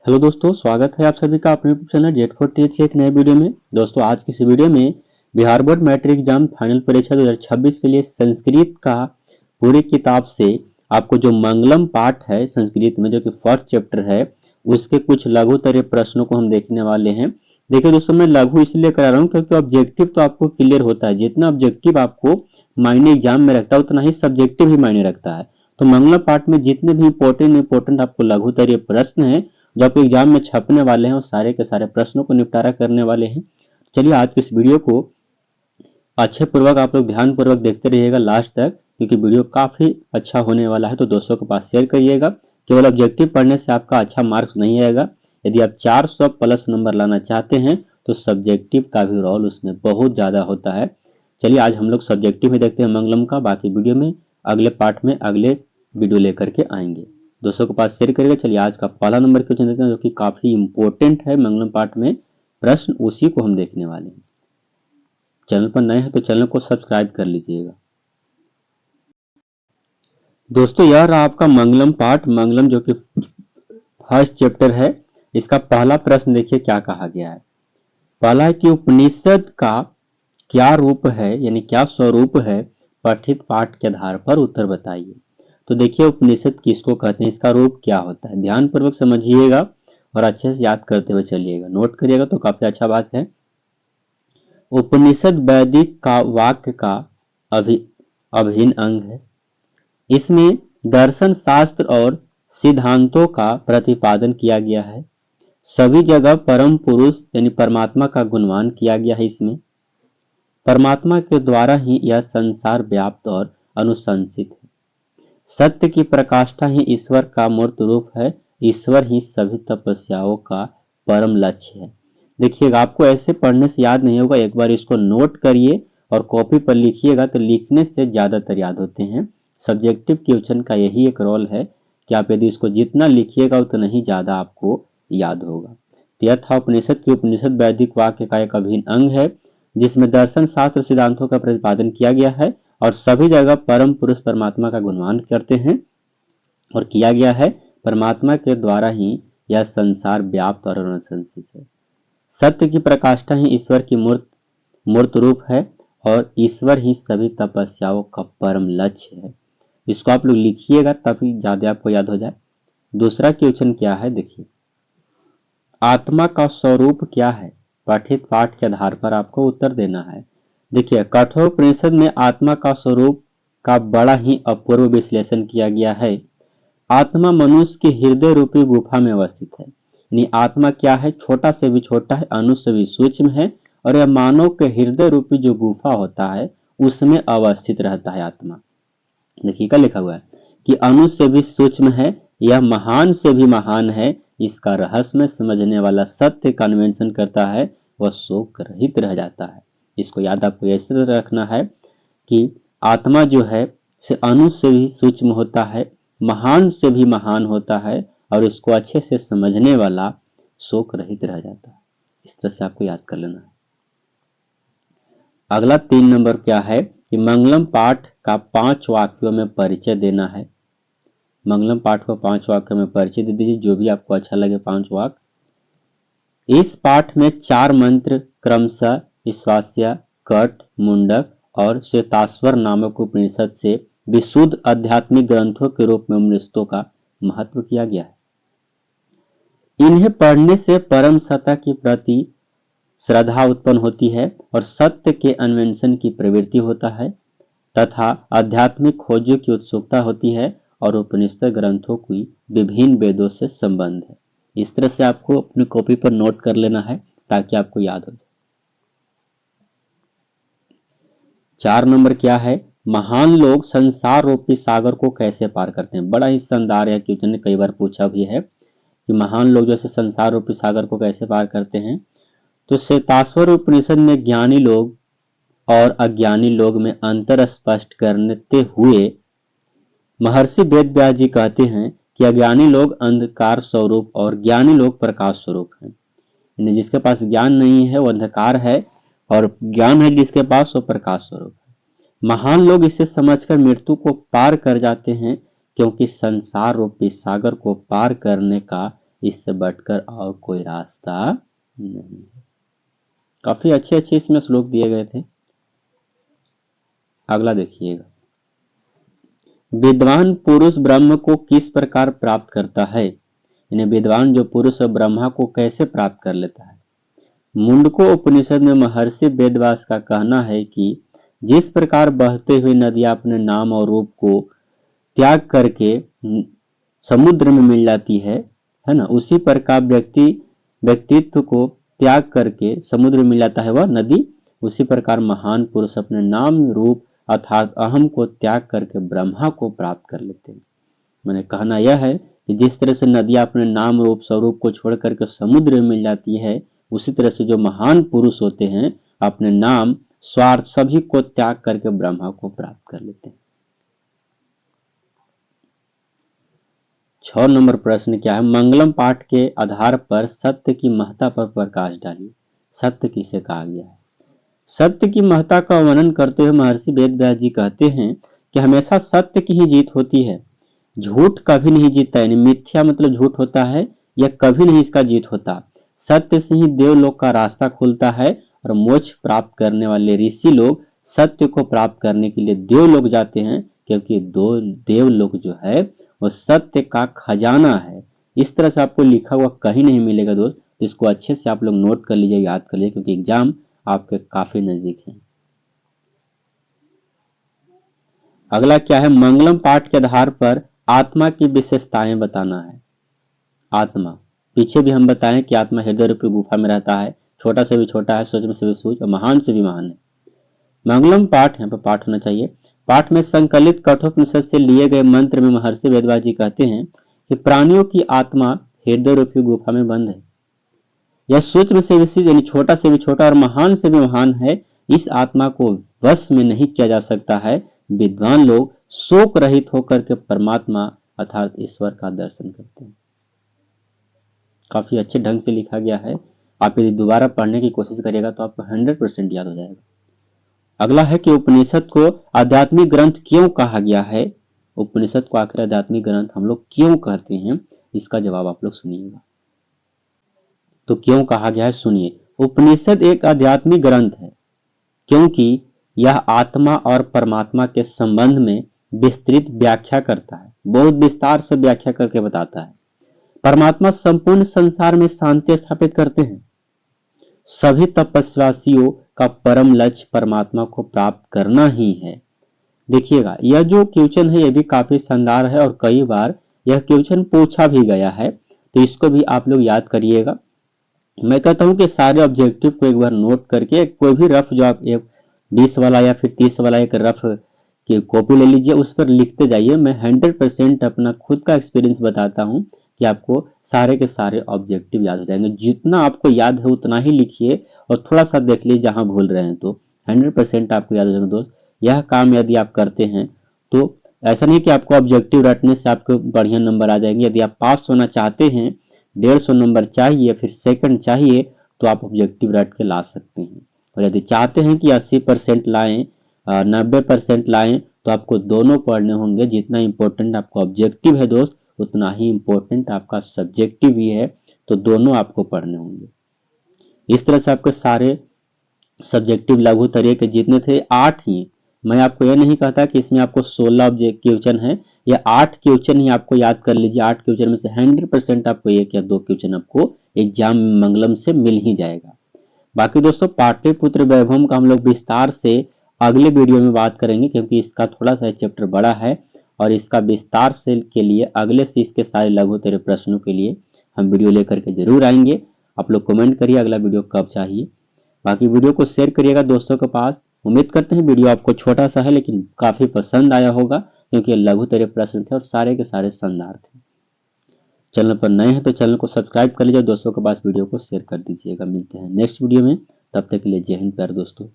Hello दोस्तों, स्वागत है आप सभी का अपने YouTube channel jet for teach एक नए वीडियो में। दोस्तों, आज की इस वीडियो में Bihar board matric exam final परीक्षा 2026 के लिए संस्कृत का पूरी किताब से आपको जो मंगलम पाठ है संस्कृत में, जो कि फर्स्ट चैप्टर है, उसके कुछ लघुतरीय प्रश्नों को हम देखने वाले हैं। देखिए दोस्तों, मैं लघु इसलिए करा रहा हूँ क्योंकि ऑब्जेक्टिव तो आपको क्लियर होता है। जितना ऑब्जेक्टिव आपको मायने एग्जाम में रखता है उतना ही सब्जेक्टिव भी मायने रखता है। तो मंगलम पाठ में जितने भी इंपॉर्टेंट आपको लघुतरीय प्रश्न है जो आपके एग्जाम में छपने वाले हैं, वो सारे के सारे प्रश्नों को निपटारा करने वाले हैं। चलिए आज की इस वीडियो को अच्छे पूर्वक आप लोग ध्यान पूर्वक देखते रहिएगा लास्ट तक, क्योंकि वीडियो काफी अच्छा होने वाला है। तो दोस्तों के पास शेयर करिएगा। केवल ऑब्जेक्टिव पढ़ने से आपका अच्छा मार्क्स नहीं आएगा। यदि आप 400 प्लस नंबर लाना चाहते हैं तो सब्जेक्टिव का भी रोल उसमें बहुत ज्यादा होता है। चलिए आज हम लोग सब्जेक्टिव में देखते हैं मंगलम का। बाकी वीडियो में अगले पार्ट में अगले वीडियो लेकर के आएंगे। दोस्तों के पास शेयर करिएगा। चलिए आज का पहला नंबर क्वेश्चन देखते हैं, जो कि काफी इंपॉर्टेंट है मंगलम पाठ में प्रश्न, उसी को हम देखने वाले हैं। चैनल पर नए हैं तो चैनल को सब्सक्राइब कर लीजिएगा। दोस्तों, यह रहा आपका मंगलम पाठ, मंगलम जो कि फर्स्ट चैप्टर है। इसका पहला प्रश्न देखिए क्या कहा गया है। पहला है कि उपनिषद का क्या रूप है, यानी क्या स्वरूप है, पठित पाठ के आधार पर उत्तर बताइए। तो देखिए उपनिषद किसको कहते हैं, इसका रूप क्या होता है, ध्यान पूर्वक समझिएगा और अच्छे से याद करते हुए चलिएगा, नोट करिएगा तो काफी अच्छा बात है। उपनिषद वैदिक का वाक्य का अभिन्न अंग है। इसमें दर्शन शास्त्र और सिद्धांतों का प्रतिपादन किया गया है। सभी जगह परम पुरुष यानी परमात्मा का गुणगान किया गया है। इसमें परमात्मा के द्वारा ही यह संसार व्याप्त और अनुशंसित है। सत्य की प्रकाष्ठा ही ईश्वर का मूर्त रूप है। ईश्वर ही सभी तपस्याओं का परम लक्ष्य है। देखिएगा, आपको ऐसे पढ़ने से याद नहीं होगा, एक बार इसको नोट करिए और कॉपी पर लिखिएगा तो लिखने से ज्यादातर याद होते हैं। सब्जेक्टिव क्वेश्चन का यही एक रोल है कि आप यदि इसको जितना लिखिएगा उतना ही ज्यादा आपको याद होगा। यथा उपनिषद की उपनिषद वैदिक वाक्य का एक अभिन्न अंग है, जिसमें दर्शन शास्त्र सिद्धांतों का प्रतिपादन किया गया है और सभी जगह परम पुरुष परमात्मा का गुणगान करते हैं और किया गया है। परमात्मा के द्वारा ही यह संसार व्याप्त और अनुशंसित है। सत्य की प्रकाष्ठा ही ईश्वर की मूर्त रूप है और ईश्वर ही सभी तपस्याओं का परम लक्ष्य है। इसको आप लोग लिखिएगा तभी ज्यादा आपको याद हो जाए। दूसरा क्वेश्चन क्या है, देखिए आत्मा का स्वरूप क्या है, पठित पाठ के आधार पर आपको उत्तर देना है। देखिए कठोपनिषद में आत्मा का स्वरूप का बड़ा ही अपूर्व विश्लेषण किया गया है। आत्मा मनुष्य के हृदय रूपी गुफा में अवस्थित है। यानी आत्मा क्या है, छोटा से भी छोटा है, अणु से भी सूक्ष्म है और यह मानव के हृदय रूपी जो गुफा होता है उसमें अवस्थित रहता है आत्मा। देखिए क्या लिखा हुआ है कि अणु से भी सूक्ष्म है, यह महान से भी महान है। इसका रहस्य में समझने वाला सत्य कन्वेंशन करता है, वह शोक रहित रह जाता है। इसको याद आपको ऐसे रखना है कि आत्मा जो है से अणु से भी सूक्ष्म होता है, महान से भी महान होता है और इसको अच्छे से समझने वाला शोक रहित रह जाता है। इस तरह से आपको याद कर लेना है। अगला 3 नंबर क्या है कि मंगलम पाठ का 5 वाक्यों में परिचय देना है। मंगलम पाठ को 5 वाक्यों में परिचय दे दीजिए, जो भी आपको अच्छा लगे 5 वाक्य। इस पाठ में 4 मंत्र क्रमशः ईश्वास्या, कट, मुंडक और श्वेताश्वर नामक उपनिषद से विशुद्ध आध्यात्मिक ग्रंथों के रूप में उपनिषदों का महत्व किया गया है। इन्हें पढ़ने से परम सत्ता के प्रति श्रद्धा उत्पन्न होती है और सत्य के अन्वेषण की प्रवृत्ति होता है तथा आध्यात्मिक खोजों की उत्सुकता होती है और उपनिषद ग्रंथों की विभिन्न वेदों से संबंध है। इस तरह से आपको अपनी कॉपी पर नोट कर लेना है ताकि आपको याद हो जाए। 4 नंबर क्या है, महान लोग संसार रूपी सागर को कैसे पार करते हैं। बड़ा ही शानदार है, क्वेश्चन ने कई बार पूछा भी है कि महान लोग जैसे संसार रूपी सागर को कैसे पार करते हैं। तो श्वेताश्वर उपनिषद में ज्ञानी लोग और अज्ञानी लोग में अंतर स्पष्ट करते हुए महर्षि वेदव्यास जी कहते हैं कि अज्ञानी लोग अंधकार स्वरूप और ज्ञानी लोग प्रकाश स्वरूप हैं। यानी जिसके पास ज्ञान नहीं है वो अंधकार है और ज्ञान है जिसके पास वो प्रकाश स्वरूप है। महान लोग इसे समझकर मृत्यु को पार कर जाते हैं, क्योंकि संसार रूपी सागर को पार करने का इससे बढ़कर और कोई रास्ता नहीं है। काफी अच्छे अच्छे इसमें श्लोक दिए गए थे। अगला देखिएगा, विद्वान पुरुष ब्रह्म को किस प्रकार प्राप्त करता है, यानी विद्वान जो पुरुष ब्रह्मा को कैसे प्राप्त कर लेता है। मुंडको उपनिषद में महर्षि वेदव्यास का कहना है कि जिस प्रकार बहते हुए नदियां अपने नाम और रूप को त्याग करके समुद्र में मिल जाती है ना, उसी प्रकार व्यक्तित्व को त्याग करके समुद्र में मिल जाता है वह नदी, उसी प्रकार महान पुरुष अपने नाम रूप अर्थात अहम को त्याग करके ब्रह्मा को प्राप्त कर लेते हैं। मैंने कहना यह है कि जिस तरह से नदियां अपने नाम रूप स्वरूप को छोड़ करके समुद्र में मिल जाती है, उसी तरह से जो महान पुरुष होते हैं अपने नाम स्वार्थ सभी को त्याग करके ब्रह्मा को प्राप्त कर लेते हैं। 6 नंबर प्रश्न क्या है, मंगलम पाठ के आधार पर सत्य की महत्ता पर प्रकाश डालिए। सत्य किसे कहा गया है। सत्य की महत्ता का वर्णन करते हुए महर्षि वेदव्यास जी कहते हैं कि हमेशा सत्य की ही जीत होती है, झूठ कभी नहीं जीतता, यानी मिथ्या मतलब झूठ होता है, यह कभी नहीं इसका जीत होता। सत्य से ही देवलोक का रास्ता खुलता है और मोक्ष प्राप्त करने वाले ऋषि लोग सत्य को प्राप्त करने के लिए देवलोक जाते हैं, क्योंकि दो देवलोक जो है वो सत्य का खजाना है। इस तरह से आपको लिखा हुआ कहीं नहीं मिलेगा दोस्त, इसको अच्छे से आप लोग नोट कर लीजिए, याद कर लीजिए, क्योंकि एग्जाम आपके काफी नजदीक है। अगला क्या है, मंगलम पाठ के आधार पर आत्मा की विशेषताएं बताना है। आत्मा पीछे भी हम बताएं कि आत्मा हृदय रूपी गुफा में रहता है, छोटा से भी छोटा है, सूक्ष्म से भी सूक्ष्म और महान से भी महान है। मंगलम पाठ यहाँ पर पाठ होना चाहिए। पाठ में संकलित कठोपनिषद से लिए गए मंत्र में महर्षि वेदव्यास जी कहते हैं कि प्राणियों की आत्मा हृदय रूपी गुफा में बंद है। यह सूक्ष्म से भी यानी छोटा से भी छोटा और महान से भी महान है। इस आत्मा को वश में नहीं किया जा सकता है। विद्वान लोग शोक रहित होकर के परमात्मा अर्थात ईश्वर का दर्शन करते हैं। काफी अच्छे ढंग से लिखा गया है। आप यदि दोबारा पढ़ने की कोशिश करिएगा तो आपको 100% याद हो जाएगा। अगला है कि उपनिषद को आध्यात्मिक ग्रंथ क्यों कहा गया है। उपनिषद को आखिर आध्यात्मिक ग्रंथ हम लोग क्यों कहते हैं, इसका जवाब आप लोग सुनिएगा। तो क्यों कहा गया है सुनिए। उपनिषद एक आध्यात्मिक ग्रंथ है क्योंकि यह आत्मा और परमात्मा के संबंध में विस्तृत व्याख्या करता है, बहुत विस्तार से व्याख्या करके बताता है। परमात्मा संपूर्ण संसार में शांति स्थापित करते हैं। सभी तपस्वासियों का परम लक्ष्य परमात्मा को प्राप्त करना ही है। देखिएगा, यह जो क्वेश्चन है यह भी काफी शानदार है और कई बार यह क्वेश्चन पूछा भी गया है, तो इसको भी आप लोग याद करिएगा। मैं कहता हूं कि सारे ऑब्जेक्टिव को एक बार नोट करके कोई भी रफ जो आप 20 वाला या फिर 30 वाला एक रफ की कॉपी ले लीजिए, उस पर लिखते जाइए। मैं 100% अपना खुद का एक्सपीरियंस बताता हूं कि आपको सारे के सारे ऑब्जेक्टिव याद हो जाएंगे। जितना आपको याद है उतना ही लिखिए और थोड़ा सा देख लीजिए जहां भूल रहे हैं तो 100% आपको याद हो जाएगा दोस्त। यह काम यदि आप करते हैं तो ऐसा नहीं कि आपको ऑब्जेक्टिव रटने से आपको बढ़िया नंबर आ जाएंगे। यदि आप पास होना चाहते हैं, 150 नंबर चाहिए फिर सेकंड चाहिए, तो आप ऑब्जेक्टिव रट के ला सकते हैं। और यदि चाहते हैं कि 80% लाएं, 90% लाएं, तो आपको दोनों पढ़ने होंगे। जितना इंपॉर्टेंट आपका ऑब्जेक्टिव है दोस्त, उतना ही इंपॉर्टेंट आपका सब्जेक्टिव भी है, तो दोनों आपको पढ़ने होंगे। इस तरह से आपके सारे सब्जेक्टिव लघु तरह के जितने थे 8 ही, मैं आपको यह नहीं कहता कि इसमें आपको 16 क्वेश्चन है, या 8 क्वेश्चन ही आपको याद कर लीजिए। 8 क्वेश्चन में से 100% आपको 1 या 2 क्वेश्चन आपको एग्जाम मंगलम से मिल ही जाएगा। बाकी दोस्तों पाटलिपुत्र वैभव का हम लोग विस्तार से अगले वीडियो में बात करेंगे, क्योंकि इसका थोड़ा सा चैप्टर बड़ा है और इसका विस्तार से के लिए अगले से इसके सारे लघु तेरे प्रश्नों के लिए हम वीडियो लेकर के जरूर आएंगे। आप लोग कमेंट करिए अगला वीडियो कब चाहिए। बाकी वीडियो को शेयर करिएगा दोस्तों के पास। उम्मीद करते हैं वीडियो आपको छोटा सा है लेकिन काफी पसंद आया होगा, क्योंकि लघु तेरे प्रश्न थे और सारे के सारे शानदार थे। चैनल पर नए हैं तो चैनल को सब्सक्राइब कर लीजिए, दोस्तों के पास वीडियो को शेयर कर दीजिएगा। मिलते हैं नेक्स्ट वीडियो में, तब तक के लिए जय हिंद प्यारे दोस्तों।